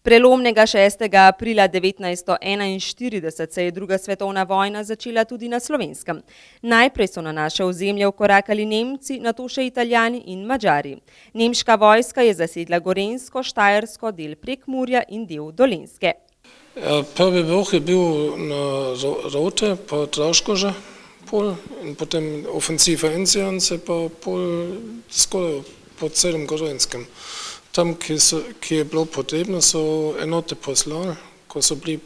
Prelomnega 6. aprila 1941 se je druga svetovna vojna začela tudi na Slovenskem. Najprej so na naše ozemlje vkorakali Nemci, nato še Italijani in Madžari. Nemška vojska je zasedla Gorenjsko, Štajersko, del Prekmurja in del Dolenjske. Prvi vrh je bil na Rote pa Draškože pol in potem ofenziva Enziance pa pol skoraj po celem Gorenjskem. Tam, ki je bilo potrebno, so enote poslali, ko so bili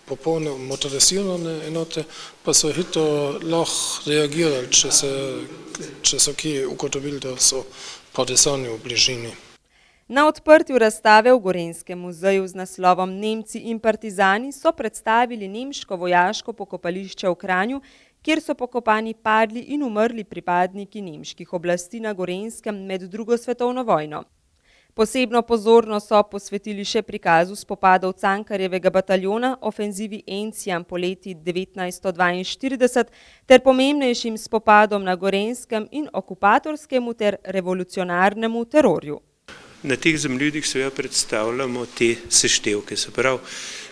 popolno motorizirane enote, pa so hitro lahko reagirali, če so kje ugotovili, da so partisani v bližini. Na odprtju razstave v Gorenjskem muzeju z naslovom Nemci in partizani so predstavili nemško vojaško pokopališče v Kranju, kjer so pokopani padli in umrli pripadniki nemških oblasti na Gorenjskem med drugo svetovno vojno. Posebno pozornost so posvetili še prikazu spopadov Cankarjevega bataljona, ofenzivi Encijan poleti 1942 ter pomembnejšim spopadom na Gorenjskem in okupatorskemu ter revolucionarnemu terorju. Na teh zemljevidih seveda predstavljamo te seštevke, se pravi,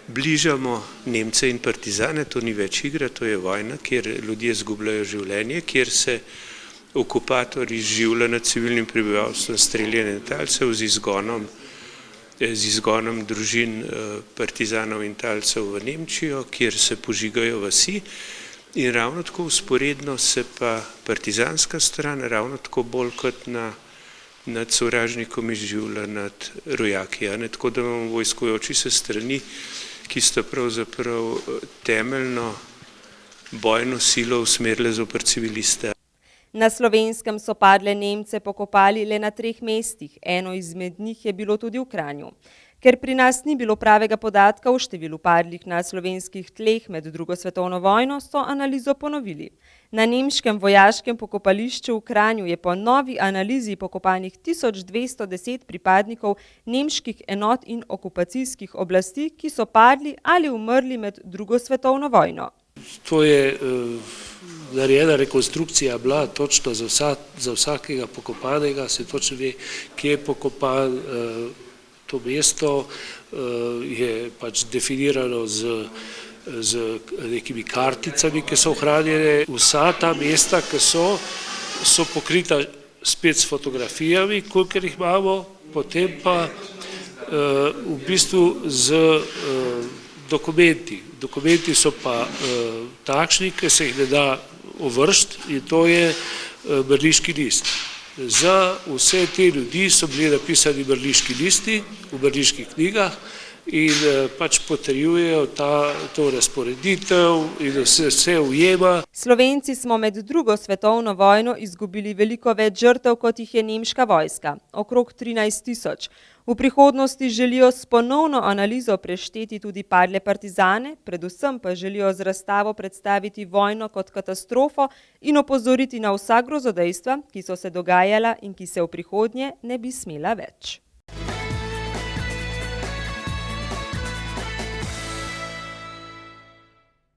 bližamo Nemce in partizane, to ni več igra, to je vojna, kjer ljudje izgubljajo življenje, kjer se okupatorji izživljajo nad civilnim prebivalstvom, streljanje talcev z izgonom družin partizanov in talcev v Nemčijo, kjer se požigajo vasi in ravno tako vzporedno se pa partizanska stran ravno tako bolj kot nad sovražnikom izživlja nad rojaki. Tako da imamo vojskojoči se strani, ki sta pravzaprav temeljno bojno silo usmerile zoper civiliste. Na Slovenskem so padle Nemce pokopali le na 3 mestih, eno izmed njih je bilo tudi v Kranju. Ker pri nas ni bilo pravega podatka o številu padlih na slovenskih tleh med drugo svetovno vojno, so analizo ponovili. Na nemškem vojaškem pokopališču v Kranju je po novi analizi pokopanih 1210 pripadnikov nemških enot in okupacijskih oblasti, ki so padli ali umrli med drugo svetovno vojno. To je narejena rekonstrukcija bila točno za vsakega pokopanega, se točno ve, kje je pokopan. To mesto je pač definirano z nekimi karticami, ki so ohranjene. Vsa ta mesta, ki so pokrita spet s fotografijami, kolikor jih imamo, potem pa v bistvu z dokumenti. Dokumenti so pa takšni, ki se jih ne da ovršiti, in to je Mrliški list. Za vse te ljudi so bili napisani mrliški listi v mrliških knjigah in pač potrjujejo to razporeditev in vse ujema. Slovenci smo med drugo svetovno vojno izgubili veliko več žrtev, kot jih je nemška vojska, okrog 13.000. V prihodnosti želijo s ponovno analizo prešteti tudi padle partizane, predvsem pa želijo z razstavo predstaviti vojno kot katastrofo in opozoriti na vsa grozodejstva, ki so se dogajala in ki se v prihodnje ne bi smela več.